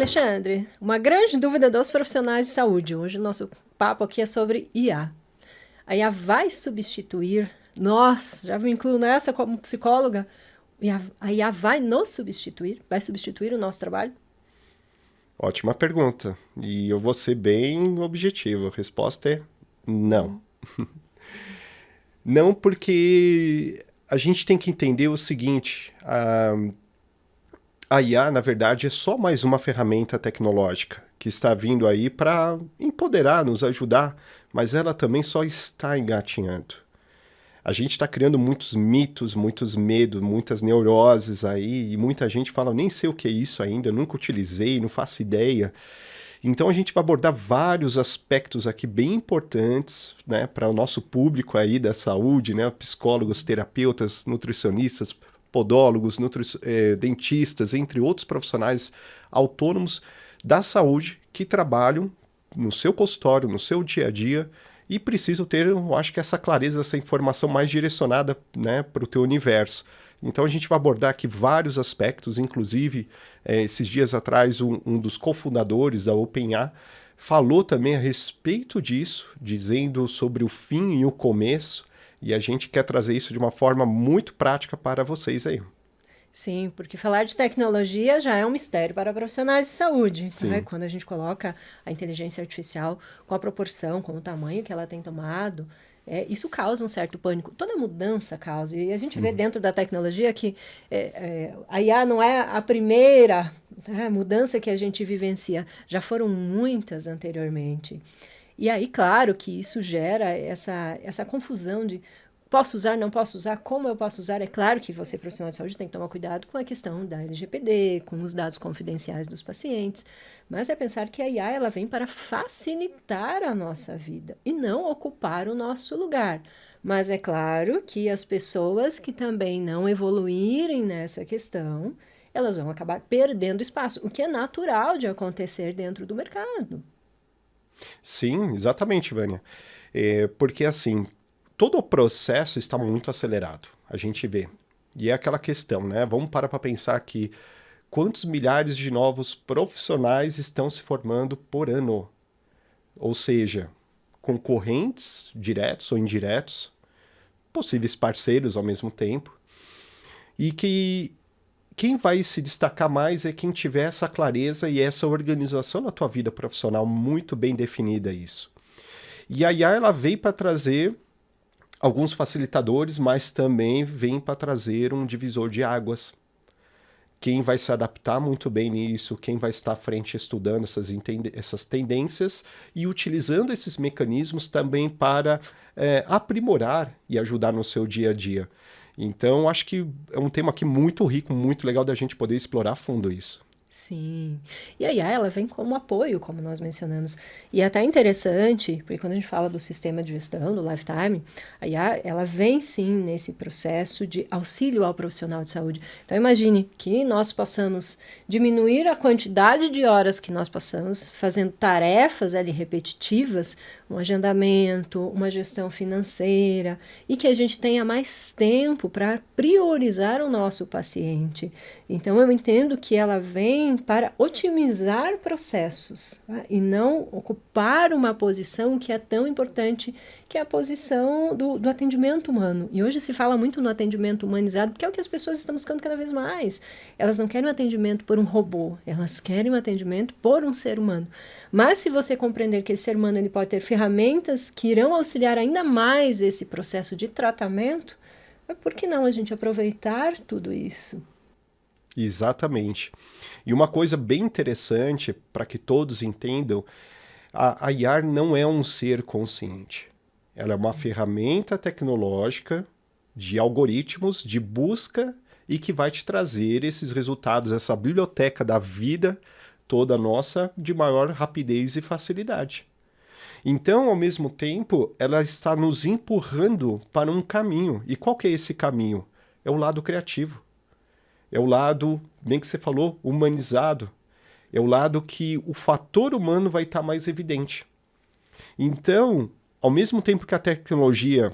Alexandre, uma grande dúvida dos profissionais de saúde. Hoje o nosso papo aqui é sobre IA. A IA vai substituir nós, já me incluo nessa como psicóloga, a IA vai nos substituir? Vai substituir o nosso trabalho? Ótima pergunta. E eu vou ser bem objetivo. A resposta é não. Não, porque a gente tem que entender o seguinte: a IA, na verdade, é só mais uma ferramenta tecnológica que está vindo aí para empoderar, nos ajudar, mas ela também só está engatinhando. A gente está criando muitos mitos, muitos medos, muitas neuroses aí, e muita gente fala, nem sei o que é isso ainda, nunca utilizei, não faço ideia. Então a gente vai abordar vários aspectos aqui bem importantes, né, para o nosso público aí da saúde, né, psicólogos, terapeutas, nutricionistas, podólogos, dentistas, entre outros profissionais autônomos da saúde que trabalham no seu consultório, no seu dia a dia, e preciso ter, eu acho que essa clareza, essa informação mais direcionada, né, para o teu universo. Então a gente vai abordar aqui vários aspectos, inclusive esses dias atrás um dos cofundadores da OpenAI falou também a respeito disso, dizendo sobre o fim e o começo, e a gente quer trazer isso de uma forma muito prática para vocês aí. Sim, porque falar de tecnologia já é um mistério para profissionais de saúde. Né? Sim. Quando a gente coloca a inteligência artificial com a proporção, com o tamanho que ela tem tomado, isso causa um certo pânico. Toda mudança causa. E a gente vê dentro da tecnologia que a IA não é a primeira mudança que a gente vivencia. Já foram muitas anteriormente. E aí, claro que isso gera essa confusão de posso usar, não posso usar, como eu posso usar. É claro que você, profissional de saúde, tem que tomar cuidado com a questão da LGPD, com os dados confidenciais dos pacientes, mas é pensar que a IA ela vem para facilitar a nossa vida e não ocupar o nosso lugar. Mas é claro que as pessoas que também não evoluírem nessa questão, elas vão acabar perdendo espaço, o que é natural de acontecer dentro do mercado. Sim, exatamente, Vânia. Porque assim, todo o processo está muito acelerado, a gente vê. E é aquela questão, né? Vamos parar para pensar que quantos milhares de novos profissionais estão se formando por ano? Ou seja, concorrentes diretos ou indiretos, possíveis parceiros ao mesmo tempo, e que quem vai se destacar mais é quem tiver essa clareza e essa organização na tua vida profissional muito bem definida isso. E a IA ela veio para trazer alguns facilitadores, mas também vem para trazer um divisor de águas. Quem vai se adaptar muito bem nisso, quem vai estar à frente estudando essas tendências e utilizando esses mecanismos também para aprimorar e ajudar no seu dia a dia. Então, acho que é um tema aqui muito rico, muito legal da gente poder explorar a fundo isso. Sim. E a IA, ela vem como apoio, como nós mencionamos. E é até interessante, porque quando a gente fala do sistema de gestão, do Lifetime, a IA, ela vem sim nesse processo de auxílio ao profissional de saúde. Então, imagine que nós possamos diminuir a quantidade de horas que nós passamos fazendo tarefas ali repetitivas, um agendamento, uma gestão financeira, e que a gente tenha mais tempo para priorizar o nosso paciente. Então, eu entendo que ela vem para otimizar processos, tá? E não ocupar uma posição que é tão importante, que é a posição do atendimento humano. E hoje se fala muito no atendimento humanizado, porque é o que as pessoas estão buscando cada vez mais. Elas não querem um atendimento por um robô, elas querem um atendimento por um ser humano. Mas se você compreender que esse ser humano ele pode ter ferramentas que irão auxiliar ainda mais esse processo de tratamento, por que não a gente aproveitar tudo isso? Exatamente. E uma coisa bem interessante, para que todos entendam, a IAR não é um ser consciente. Ela é uma ferramenta tecnológica de algoritmos, de busca, e que vai te trazer esses resultados, essa biblioteca da vida toda nossa, de maior rapidez e facilidade. Então, ao mesmo tempo, ela está nos empurrando para um caminho. E qual que é esse caminho? É o lado criativo. É o lado, bem que você falou, humanizado. É o lado que o fator humano vai estar mais evidente. Então, ao mesmo tempo que a tecnologia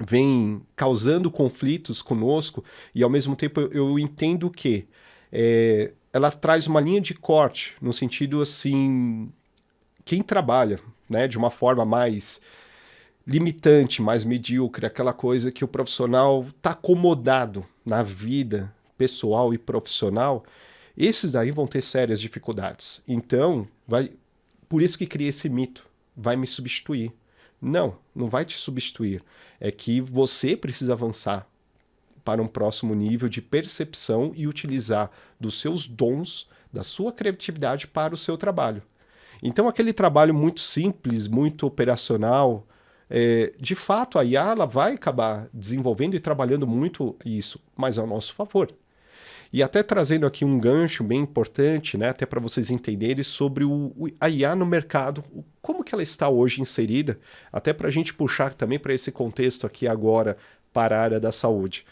vem causando conflitos conosco, e ao mesmo tempo eu entendo que ela traz uma linha de corte, no sentido assim, quem trabalha, né, de uma forma mais limitante, mais medíocre, aquela coisa que o profissional está acomodado na vida pessoal e profissional, esses daí vão ter sérias dificuldades. Então, por isso que cria esse mito, vai me substituir. Não, não vai te substituir. É que você precisa avançar para um próximo nível de percepção e utilizar dos seus dons, da sua criatividade para o seu trabalho. Então, aquele trabalho muito simples, muito operacional, de fato, a IA ela vai acabar desenvolvendo e trabalhando muito isso, mas ao nosso favor. E até trazendo aqui um gancho bem importante, né, até para vocês entenderem sobre a IA no mercado, como que ela está hoje inserida, até para a gente puxar também para esse contexto aqui agora para a área da saúde.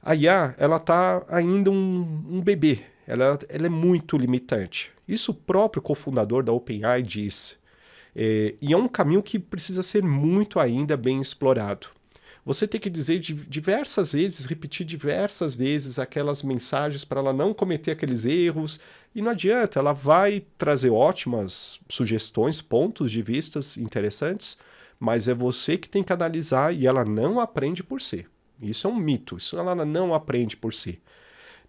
A IA, ela está ainda um bebê, ela é muito limitante. Isso o próprio cofundador da OpenAI disse. E é um caminho que precisa ser muito ainda bem explorado. Você tem que dizer diversas vezes, repetir diversas vezes aquelas mensagens para ela não cometer aqueles erros. E não adianta, ela vai trazer ótimas sugestões, pontos de vistas interessantes, mas é você que tem que analisar e ela não aprende por si. Isso é um mito, isso ela não aprende por si.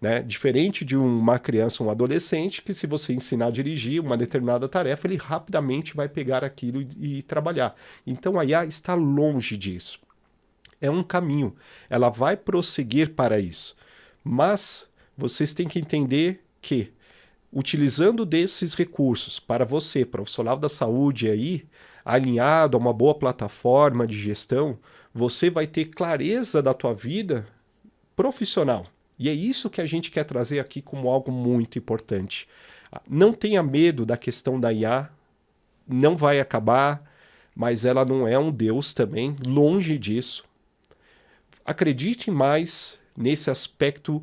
Né? Diferente de uma criança, um adolescente, que se você ensinar a dirigir uma determinada tarefa, ele rapidamente vai pegar aquilo e trabalhar. Então a IA está longe disso. É um caminho, ela vai prosseguir para isso. Mas vocês têm que entender que, utilizando desses recursos para você, profissional da saúde aí, alinhado a uma boa plataforma de gestão, você vai ter clareza da tua vida profissional. E é isso que a gente quer trazer aqui como algo muito importante. Não tenha medo da questão da IA, não vai acabar, mas ela não é um Deus também, longe disso. Acredite mais nesse aspecto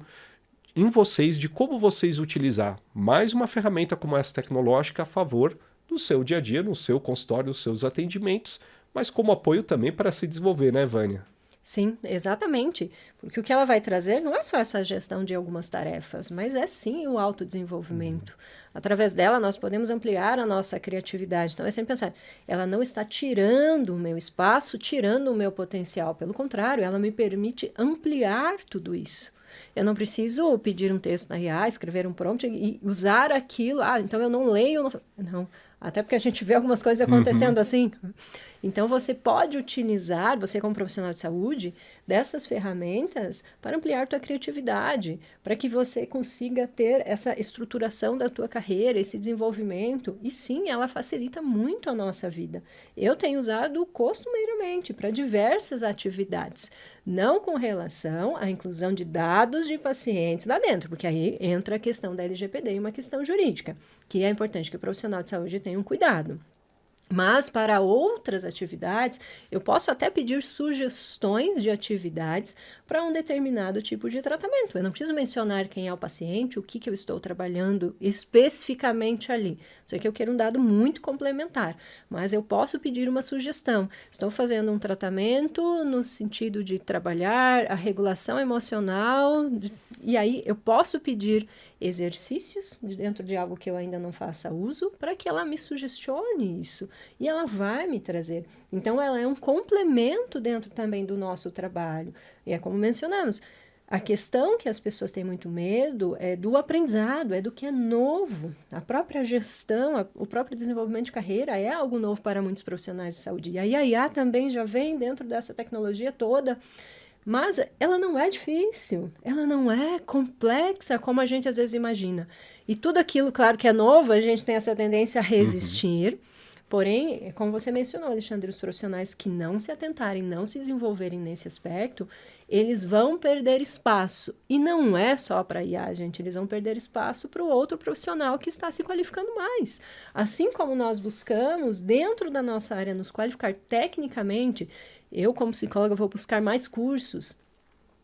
em vocês, de como vocês utilizar mais uma ferramenta como essa tecnológica a favor do seu dia a dia, no seu consultório, nos seus atendimentos, mas como apoio também para se desenvolver, né, Vânia? Sim, exatamente. Porque o que ela vai trazer não é só essa gestão de algumas tarefas, mas é sim o autodesenvolvimento. Através dela, nós podemos ampliar a nossa criatividade. Então, é sempre pensar, ela não está tirando o meu espaço, tirando o meu potencial. Pelo contrário, ela me permite ampliar tudo isso. Eu não preciso pedir um texto na IA, escrever um prompt e usar aquilo. Ah, então eu não leio. Não. Até porque a gente vê algumas coisas acontecendo assim. Então, você pode utilizar, você como profissional de saúde, dessas ferramentas para ampliar tua criatividade, para que você consiga ter essa estruturação da tua carreira, esse desenvolvimento. E sim, ela facilita muito a nossa vida. Eu tenho usado costumeiramente para diversas atividades, não com relação à inclusão de dados de pacientes lá dentro, porque aí entra a questão da LGPD e uma questão jurídica, que é importante que o profissional de saúde tenha um cuidado. Mas para outras atividades, eu posso até pedir sugestões de atividades para um determinado tipo de tratamento. Eu não preciso mencionar quem é o paciente, o que eu estou trabalhando especificamente ali. Só que eu quero um dado muito complementar, mas eu posso pedir uma sugestão. Estou fazendo um tratamento no sentido de trabalhar a regulação emocional, e aí eu posso pedir exercícios dentro de algo que eu ainda não faça uso para que ela me sugestione isso. E ela vai me trazer. Então, ela é um complemento dentro também do nosso trabalho. E é como mencionamos, a questão que as pessoas têm muito medo é do aprendizado, é do que é novo. A própria gestão, o próprio desenvolvimento de carreira é algo novo para muitos profissionais de saúde. E a IA também já vem dentro dessa tecnologia toda. Mas ela não é difícil, ela não é complexa como a gente às vezes imagina. E tudo aquilo, claro que é novo, a gente tem essa tendência a resistir. Porém, como você mencionou, Alexandre, os profissionais que não se atentarem, não se desenvolverem nesse aspecto, eles vão perder espaço. E não é só para a IA, gente, eles vão perder espaço para o outro profissional que está se qualificando mais. Assim como nós buscamos, dentro da nossa área, nos qualificar tecnicamente, eu, como psicóloga, vou buscar mais cursos,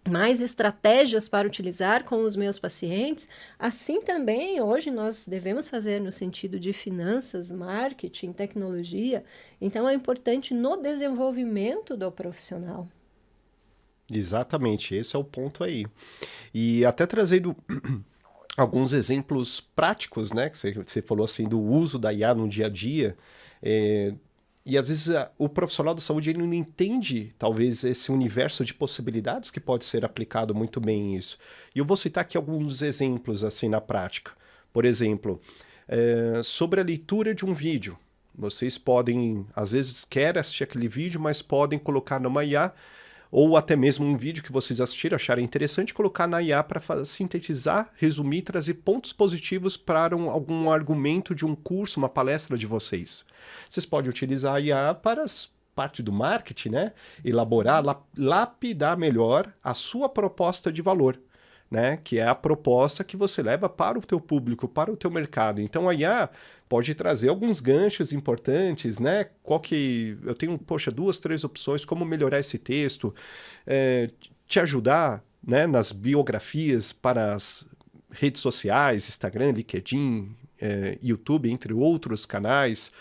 mais estratégias para utilizar com os meus pacientes. Assim também, hoje, nós devemos fazer no sentido de finanças, marketing, tecnologia. Então, é importante no desenvolvimento do profissional. Exatamente, esse é o ponto aí. E até trazendo alguns exemplos práticos, né? Que você falou assim do uso da IA no dia a dia. é, e às vezes o profissional da saúde ele não entende, talvez, esse universo de possibilidades que pode ser aplicado muito bem isso. E eu vou citar aqui alguns exemplos assim na prática. Por exemplo, sobre a leitura de um vídeo. Vocês podem, às vezes, querem assistir aquele vídeo, mas podem colocar numa IA ou até mesmo um vídeo que vocês assistiram, acharem interessante, colocar na IA para sintetizar, resumir, trazer pontos positivos para algum argumento de um curso, uma palestra de vocês. Vocês podem utilizar a IA para parte do marketing, né? Elaborar, lapidar melhor a sua proposta de valor. Né, que é a proposta que você leva para o teu público, para o teu mercado. Então a IA pode trazer alguns ganchos importantes, né? Qual que eu tenho, poxa, 2, 3 opções, como melhorar esse texto, te ajudar, né, nas biografias para as redes sociais, Instagram, LinkedIn, YouTube, entre outros canais,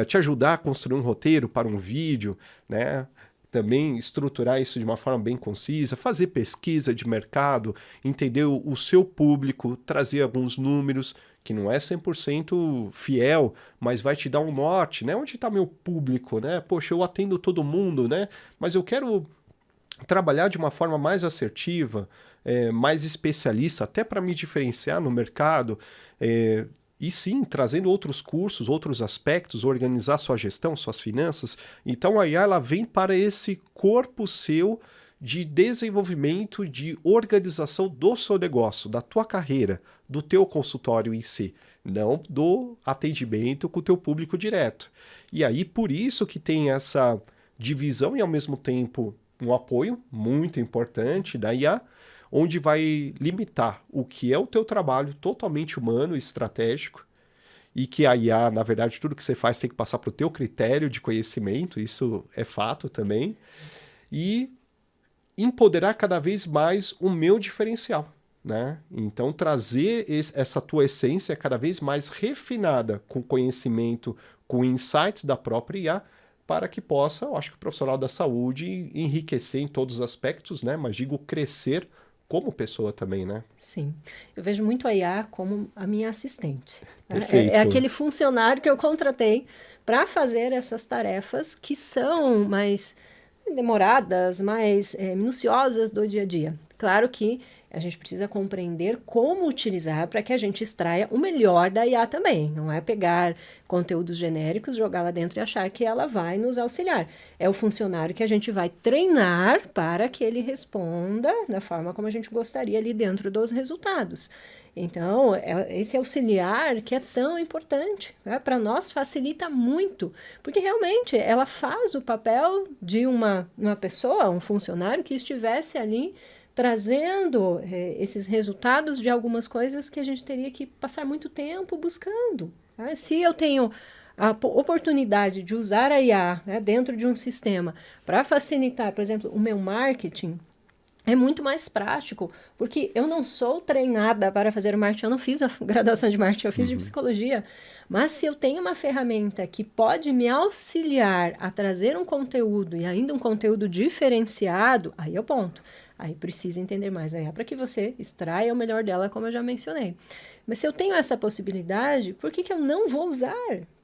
te ajudar a construir um roteiro para um vídeo, né? Também estruturar isso de uma forma bem concisa, fazer pesquisa de mercado, entender o seu público, trazer alguns números, que não é 100% fiel, mas vai te dar um norte, né? Onde está meu público, né? Poxa, eu atendo todo mundo, né? Mas eu quero trabalhar de uma forma mais assertiva, mais especialista, até para me diferenciar no mercado. E sim, trazendo outros cursos, outros aspectos, organizar sua gestão, suas finanças. Então a IA ela vem para esse corpo seu de desenvolvimento, de organização do seu negócio, da tua carreira, do teu consultório em si, não do atendimento com o teu público direto. E aí por isso que tem essa divisão e ao mesmo tempo um apoio muito importante da IA, onde vai limitar o que é o teu trabalho totalmente humano e estratégico, e que a IA, na verdade, tudo que você faz tem que passar para o teu critério de conhecimento, isso é fato também, e empoderar cada vez mais o meu diferencial, né? Então, trazer essa tua essência cada vez mais refinada, com conhecimento, com insights da própria IA, para que possa, eu acho que o profissional da saúde enriquecer em todos os aspectos, né? Mas digo crescer como pessoa também, né? Sim, eu vejo muito a IA como a minha assistente. Né? Perfeito. É aquele funcionário que eu contratei para fazer essas tarefas que são mais demoradas, mais minuciosas do dia a dia. Claro que a gente precisa compreender como utilizar para que a gente extraia o melhor da IA também. Não é pegar conteúdos genéricos, jogar lá dentro e achar que ela vai nos auxiliar. É o funcionário que a gente vai treinar para que ele responda da forma como a gente gostaria ali dentro dos resultados. Então, esse auxiliar que é tão importante, né? Para nós facilita muito, porque realmente ela faz o papel de uma pessoa, um funcionário que estivesse ali trazendo esses resultados de algumas coisas que a gente teria que passar muito tempo buscando. Tá? Se eu tenho a oportunidade de usar a IA, né, dentro de um sistema para facilitar, por exemplo, o meu marketing, é muito mais prático, porque eu não sou treinada para fazer marketing, eu não fiz a graduação de marketing, eu fiz de psicologia, mas se eu tenho uma ferramenta que pode me auxiliar a trazer um conteúdo e ainda um conteúdo diferenciado, aí é o ponto. Aí precisa entender mais a IA para que você extraia o melhor dela, como eu já mencionei. Mas se eu tenho essa possibilidade, por que eu não vou usar?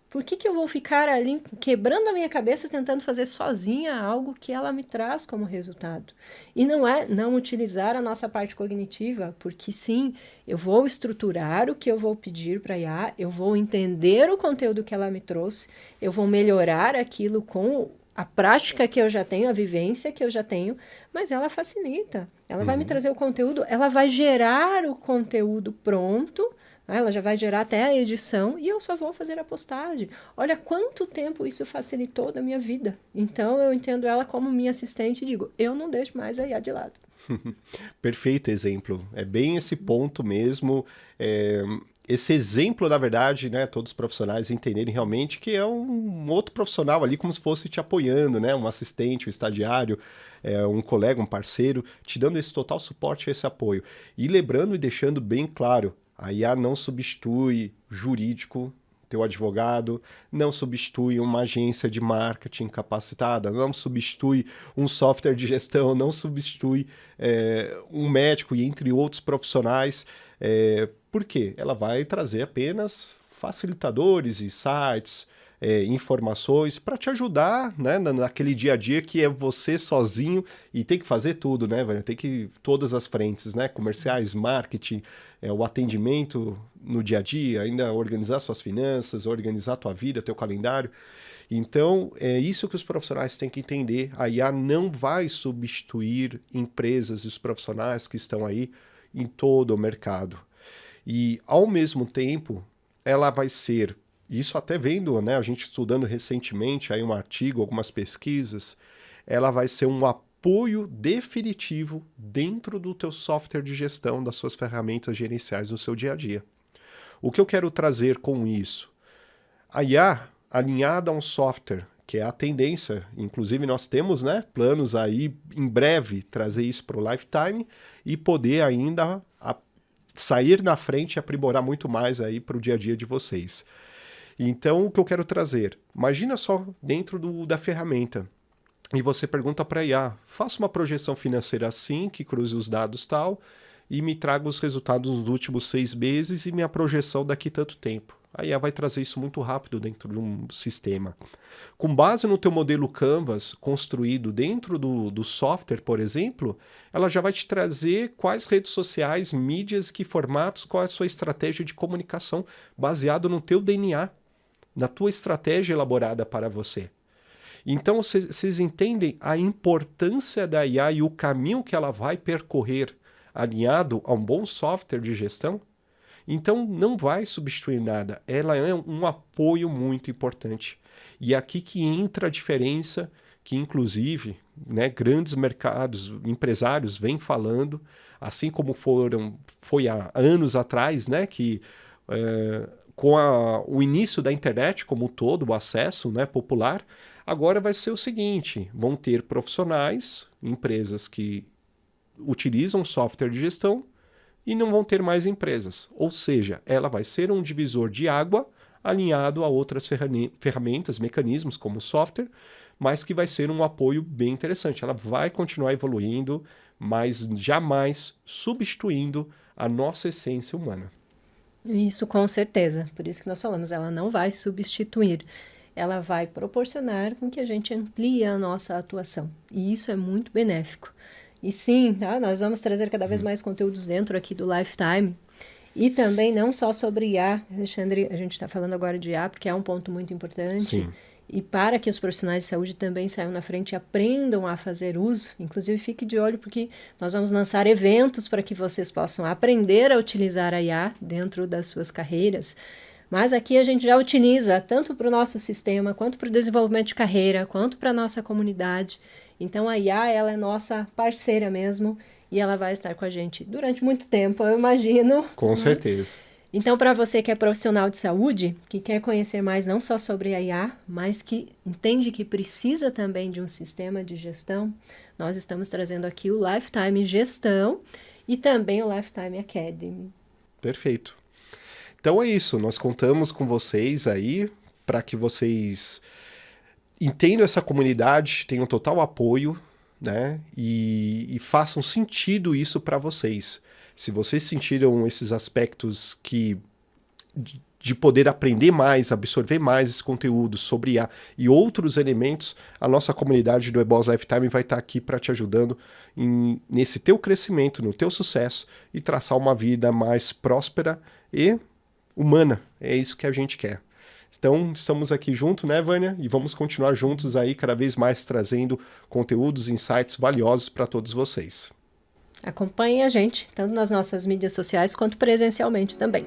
Por que eu vou ficar ali quebrando a minha cabeça tentando fazer sozinha algo que ela me traz como resultado? E não é não utilizar a nossa parte cognitiva, porque sim, eu vou estruturar o que eu vou pedir para a IA, eu vou entender o conteúdo que ela me trouxe, eu vou melhorar aquilo com a prática que eu já tenho, a vivência que eu já tenho, mas ela facilita. Ela vai me trazer o conteúdo, ela vai gerar o conteúdo pronto, ela já vai gerar até a edição e eu só vou fazer a postagem. Olha quanto tempo isso facilitou da minha vida. Então eu entendo ela como minha assistente e digo, eu não deixo mais a IA de lado. Perfeito exemplo. É bem esse ponto mesmo. Esse exemplo, na verdade, né, todos os profissionais entenderem realmente que é um outro profissional ali como se fosse te apoiando, né, um assistente, um estagiário, um colega, um parceiro, te dando esse total suporte e esse apoio. E lembrando e deixando bem claro, a IA não substitui jurídico, teu advogado, não substitui uma agência de marketing capacitada, não substitui um software de gestão, não substitui um médico e entre outros profissionais Por quê? Ela vai trazer apenas facilitadores e sites, informações para te ajudar, né, naquele dia a dia que é você sozinho e tem que fazer tudo, né, Vânia? Tem que todas as frentes, né? Comerciais, marketing, o atendimento no dia a dia, ainda organizar suas finanças, organizar a tua vida, teu calendário. Então, é isso que os profissionais têm que entender. A IA não vai substituir empresas e os profissionais que estão aí em todo o mercado. E, ao mesmo tempo, ela vai ser, isso até vendo, né, a gente estudando recentemente aí um artigo, algumas pesquisas, ela vai ser um apoio definitivo dentro do teu software de gestão, das suas ferramentas gerenciais no seu dia a dia. O que eu quero trazer com isso? A IA alinhada a um software, que é a tendência, inclusive nós temos, né, planos aí em breve trazer isso para o Lifetime e poder ainda sair na frente e aprimorar muito mais aí para o dia a dia de vocês. Então, o que eu quero trazer? Imagina só dentro da ferramenta e você pergunta para a IA, faça uma projeção financeira assim, que cruze os dados tal, e me traga os resultados dos últimos 6 meses e minha projeção daqui tanto tempo. A IA vai trazer isso muito rápido dentro de um sistema. Com base no teu modelo Canvas construído dentro do software, por exemplo, ela já vai te trazer quais redes sociais, mídias, que formatos, qual é a sua estratégia de comunicação baseado no teu DNA, na tua estratégia elaborada para você. Então, vocês entendem a importância da IA e o caminho que ela vai percorrer alinhado a um bom software de gestão? Então, não vai substituir nada. Ela é um apoio muito importante. E é aqui que entra a diferença que, inclusive, né, grandes mercados, empresários vêm falando, assim como foi há anos atrás, né, que com o início da internet como um todo, o acesso, né, popular, agora vai ser o seguinte, vão ter profissionais, empresas que utilizam software de gestão, e não vão ter mais empresas. Ou seja, ela vai ser um divisor de água alinhado a outras ferramentas, mecanismos como software, mas que vai ser um apoio bem interessante. Ela vai continuar evoluindo, mas jamais substituindo a nossa essência humana. Isso com certeza. Por isso que nós falamos, ela não vai substituir. Ela vai proporcionar com que a gente amplie a nossa atuação. E isso é muito benéfico. E sim, nós vamos trazer cada vez mais conteúdos dentro aqui do Lifetime. E também não só sobre IA, Alexandre, a gente está falando agora de IA porque é um ponto muito importante. Sim. E para que os profissionais de saúde também saiam na frente e aprendam a fazer uso, inclusive fique de olho porque nós vamos lançar eventos para que vocês possam aprender a utilizar a IA dentro das suas carreiras. Mas aqui a gente já utiliza tanto para o nosso sistema, quanto para o desenvolvimento de carreira, quanto para a nossa comunidade. Então a IA, ela é nossa parceira mesmo e ela vai estar com a gente durante muito tempo, eu imagino. Com certeza. Então, para você que é profissional de saúde, que quer conhecer mais não só sobre a IA, mas que entende que precisa também de um sistema de gestão, nós estamos trazendo aqui o Lifetime Gestão e também o Lifetime Academy. Perfeito. Então é isso, nós contamos com vocês aí para que vocês entendam essa comunidade, tenham total apoio, né? E façam sentido isso para vocês. Se vocês sentiram esses aspectos de poder aprender mais, absorver mais esse conteúdo sobre IA e outros elementos, a nossa comunidade do eBOSS Lifetime vai estar aqui para te ajudando nesse teu crescimento, no teu sucesso e traçar uma vida mais próspera e humana. É isso que a gente quer. Então, estamos aqui juntos, né, Vânia? E vamos continuar juntos aí, cada vez mais trazendo conteúdos, insights valiosos para todos vocês. Acompanhem a gente, tanto nas nossas mídias sociais quanto presencialmente também.